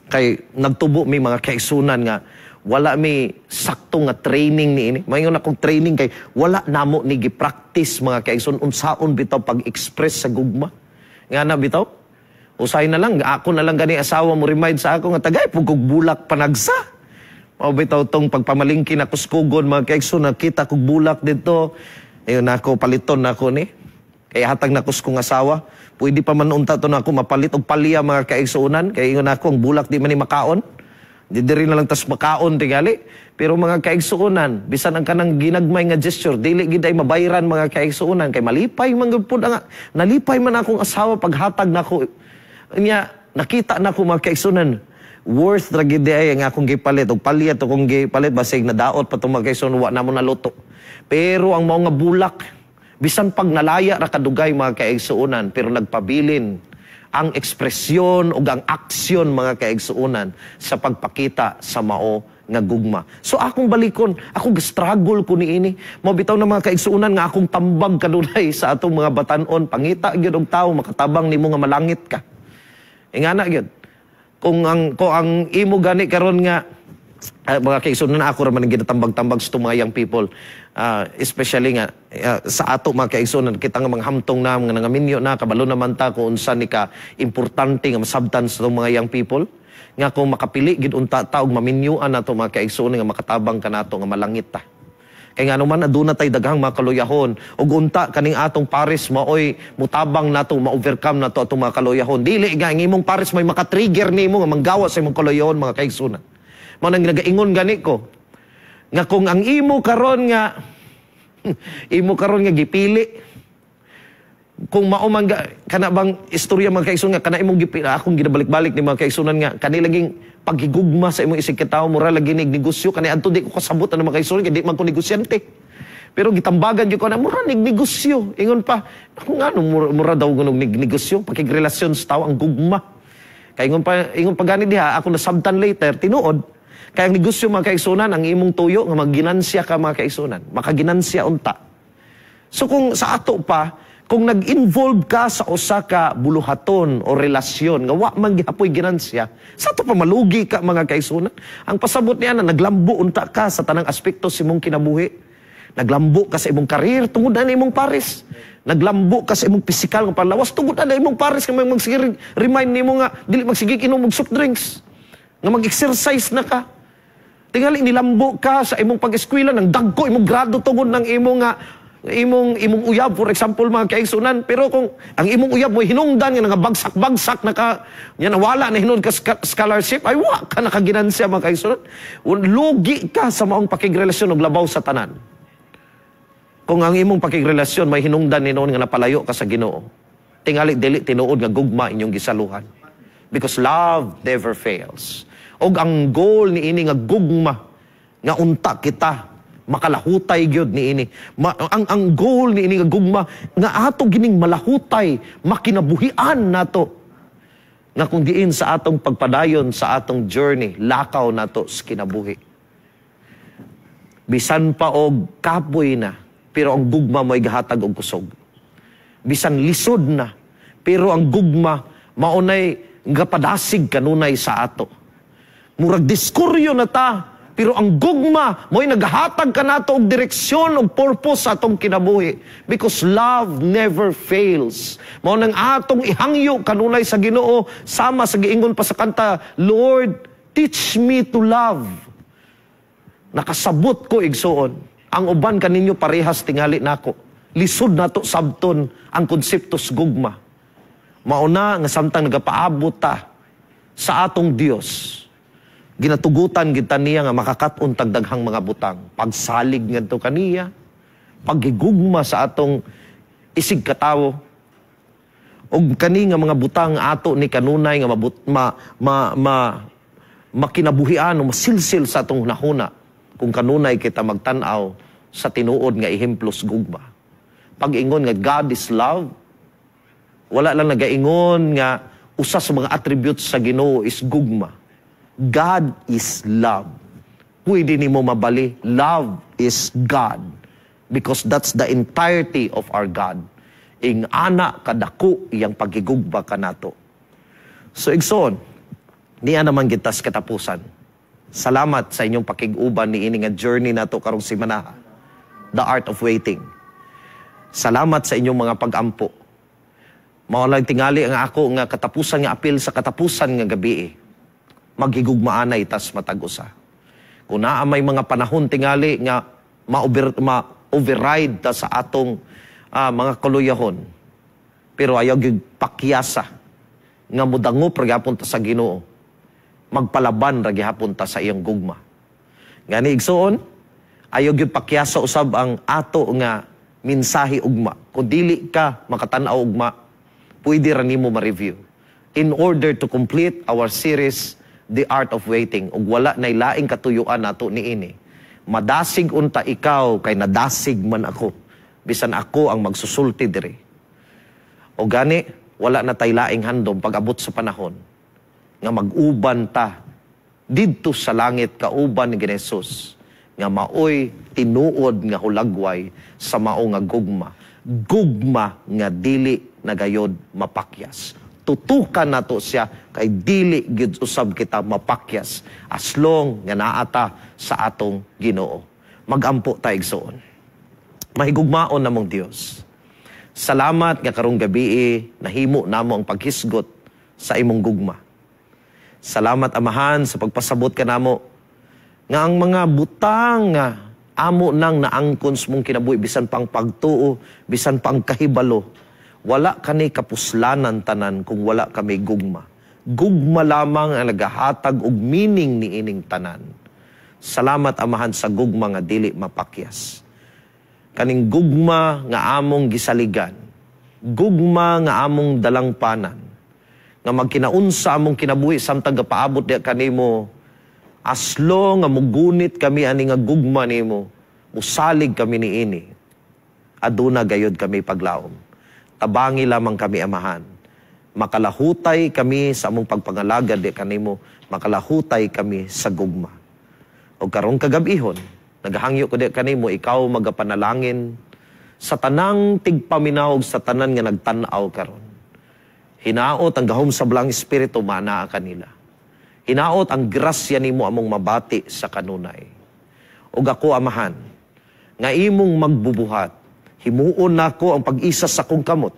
Kay nagtubo mi mga kaigsuunan nga wala mi sakto nga training niini. Maingon akong training kay wala namo ni gi-practice mga kaigsuunan unsaon bitaw pag-express sa gugma. Nga na bitaw usay na lang, ako na lang gani asawa mo remind sa ako nga tagay pugog bulak panagsa. O bitaw tong pagpamalingki na kuskugon mga kaigsuon, nakita kog bulak dito. Ayun ako paliton nako ni. Kaya hatag na kuskong asawa, pwede pa man unta to nako mapalit og palya mga kaigsuonan kay ingon nako ang bulak di man ni makaon. Di diri na lang tas makaon tingali. Pero mga kaigsuonan, bisan ang kanang ginagmay nga gesture, dili gid ay mabayran mga kaigsuonan kay malipay man gud pud nga. Nalipay man akong asawa paghatag nako. Nya nakita na ko mga kaigsunan worth ra gid ay nga akong gipalit og palyat akong gipalit basig na daot pa tong mga kaigsunan wa na mo naluto. Pero ang mga bulak bisan pag nalaya ra kadugay mga kaigsuunan pero nagpabilin ang ekspresyon ug ang aksyon mga kaigsuunan sa pagpakita sa mao nga gugma. So akong balikon, ako struggle ko niini. Mao bitaw na mga kaigsuunan nga akong tambag kadulay sa atong mga batan-on, pangita gyud og tawo makatabang nimo nga malangit ka. Ingana gyud. Kung ang imo gani karon nga mga kaigsuunan na ako ra man ginatambag-tambag sa mga young people, especially nga sa ato mga kaigsuunan kita nga mga hamtong na nga nangaminyo na kabalo naman ta kung unsa ni ka importante nga masabtan sa mga young people nga kung makapili gid unta ta og maminyuan nato mga kaigsuunan nga makatabang kanato nga malangit ta. Kay nga naman aduna tay daghang mga kaluyahon ug unta kaning atong pares maoy mutabang nato ma-overcome nato atong mga kaluyahon. Dili nga ang imong pares may maka-trigger nimo nga manggawa sa imong kaluyahon mga kaigsuunan. Mao nang nagaingon gani ko nga kung ang imo karon nga gipili kung mao man kana bang istorya mga kaigsuunan nga kana imong gipili akong ginabalik-balik ni mga kaigsuunan nga kani laging paghigugma sa imong isig katawo mura lagi negosyo kani adto di ko kasabot ang mga kaigsuunan kay di man ko negosyante pero gitambagan gyud ko na mura negosyo ingon pa ako ngano mura daw kunog negosyo pakigrelasyon sa tawo ang gugma kay ingon pa gani diha ako nasabtan later tinuod kay ang negosyo mga kaigsuunan ang imong tuyo nga magginansya ka mga kaigsuunan makaginansya unta so kung sa ato pa kung nag-involve ka sa usa ka buluhaton o relasyon nga wa man gihapoy ginansya, sa to pa malugi ka mga kaigsuunan. Ang pasabot niya na naglambo unta ka sa tanang aspekto sa imong kinabuhi. Naglambo ka sa imong karir tungod na imong pares. Naglambo ka sa imong pisikal nga panlawas tungod na imong pares nga magsige remind nimo nga dili magsige inom og soft drinks. Nga mag-exercise na ka. Tingali nilambo ka sa imong pag-eskwela nang dagko imong grado tungod ng imong uyab for example mga kaigsuunan pero kung ang imong uyab mo hinungdan nga bagsak-bagsak nya nawala na hinud ka scholarship ay wa ka nakaginansya mga kaigsuunan lugi ka sa maong pakigrelasyon og labaw sa tanan kung ang imong pakigrelasyon may hinungdan hinon nga napalayo ka sa Ginoo tingali dili tinuod nga gugma inyong gisaluhan because love never fails og ang goal ni ini nga gugma nga unta kita makalahutay gyud niini. Ang goal niini nga gugma nga ato gining malahutay, makinabuhian nato. nga kung diin sa atong pagpadayon sa atong journey, lakaw nato sa kinabuhi. Bisan pa og kapoy na, pero ang gugma mo'y gahatag og kusog. Bisan lisod na, pero ang gugma maunay gapadasig kanunay sa ato. Murag diskuryo na ta, pero ang gugma mo'y naghatag ka nato og direksyon og purpose sa atong kinabuhi. Because love never fails. Mao nang atong ihangyo kanunay sa Ginoo, sama sa giingon pa sa kanta, Lord, teach me to love. Nakasabot ko igsoon. Ang uban kaninyo parehas tingali nako. Lisod nato sabton ang konseptos gugma. Mauna nga samtang nagapaabot ta sa atong Dios. Ginatugutan kita niya nga makakaton tagdaghang mga butang. Pagsalig ngadto kaniya, paghigugma sa atong isig katawo, og kani nga mga butang ato ni kanunay nga makinabuhian o masilsil sa atong hunahuna kung kanunay kita magtan-aw sa tinuod nga ehemplos gugma. Pag-ingon nga God is love, wala lang nagaingon nga usa sa mga attributes sa Ginoo is gugma. God is love. Pwede nimo mabali, love is God. Because that's the entirety of our God. Ing ana kadako iyang pagigugba kanato. So igsoon, niya naman gitas katapusan. Salamat sa inyong pakiguban ni ini nga journey nato karong simana. The art of waiting. Salamat sa inyong mga pag-ampo. Mao lang tingali ang ako nga katapusan nga apil sa katapusan nga gabi. Maghigugmaanay tas matag-usa. Kung naa may mga panahon tingali nga ma-override ta sa atong mga kaluyahon, pero ayaw gyud pakyasa nga mudangop ra gyapon ta sa Ginoo, magpalaban ra gyapon ta sa iyang gugma. Gani igsoon, ayaw gyud pakyasa usab ang ato nga mensahe ugma. Kung dili ka makatan-aw ugma, pwede ra nimo ma-review in order to complete our series The Art of Waiting. Ug wala nay laing katuyuan nato niini. Madasig unta ikaw kay nadasig man ako. Bisan ako ang magsusulti diri. O gani, wala na tay laing handom pag-abot sa panahon nga mag-uban ta didto sa langit kauban ni Jesus nga maoy tinuod nga hulagway sa mao nga gugma. Gugma nga dili nagayod mapakyas. Tutukan nato siya kay dili gid usab kita mapakyas as long nga naata sa atong Ginoo. Magampo ta igsoon. Mahigugmaon namong Dios. Salamat nga karong gabi nahimo namo ang paghisgot sa imong gugma. Salamat Amahan sa pagpasabot kanamo nga ang mga butang nga amo nang naangkon sa mong kinabuhi bisan pang pagtuo, bisan pang kahibalo. Wala kani kapuslanan tanan kung wala kami gugma. Gugma lamang ang nagahatag og meaning ni ining tanan. Salamat Amahan sa gugma nga dili mapakyas. Kaning gugma nga among gisaligan. Gugma nga among dalangpanan. Nga magkinaunsa among kinabuhi samtang gapaabot diha kanimo. As long nga mugunit kami ani nga gugma nimo, usalig kami niini. Aduna gayod kami paglaom. Tabangi lamang kami Amahan. Makalahutay kami sa among pagpangalagad di kanimo, makalahutay kami sa gugma. O karong kagabihon, naghangyo ko di kanimo, ikaw magapanalangin sa tanang tigpaminawog sa tanan nga nagtan-aw karon. Hinaot ang gahom sa belang espiritu manaa kanila. Hinaot ang grasya nimo among mabati sa kanunay. O ako Amahan, nga imong magbubuhat, himuon nako ang pag-isa sa kong kamot.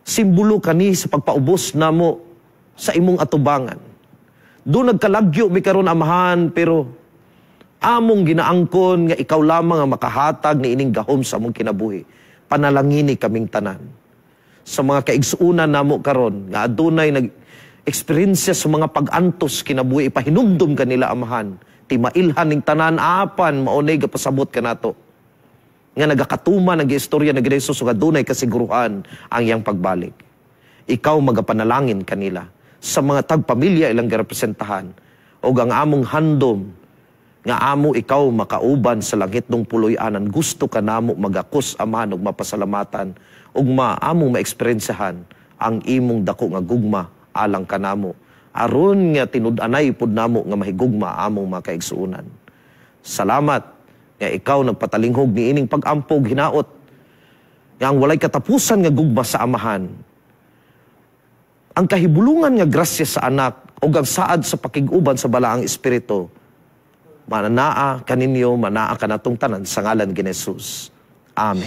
Simbolo kani sa pagpaubos namo sa imong atubangan. Doon nagkalagyo mi karon Amahan, pero among ginaangkon nga ikaw lamang ang makahatag ni ining gahom sa among kinabuhi. Panalangini kaming tanan. Sa mga kaigsuunan namo karon nga adunay nag-eksperyensya sa mga pag-antos kinabuhi, ipahinumdum kanila Amahan. Timailhan ning tanan apan maunay gapasabot kanato. Nga nagakatuman ang istorya ng Jesus nga dunay kasiguruhan ang iyang pagbalik. Ikaw magapanalangin kanila sa mga tagpamilya ilang girepresentahan o ang among handom nga amo ikaw makauban sa langit ng puloy-anan. Gusto ka namo magakos Amahan og mapasalamatan ug among maeksperinsahan ang imong dako nga gugma alang kanamo. Aron nga tinud-anay pud namo nga mahigugma among mga kaigsuonan. Salamat nga ikaw nagpatalinghog ni ining pag-ampog hinaot nga ang walay katapusan nga gugma sa amahan. Ang kahibulungan nga grasya sa anak o ang saad sa pakiguban sa balaang espiritu, mananaa kaninyo, manaa kanatong tanan sa ngalan ni Jesus. Amen.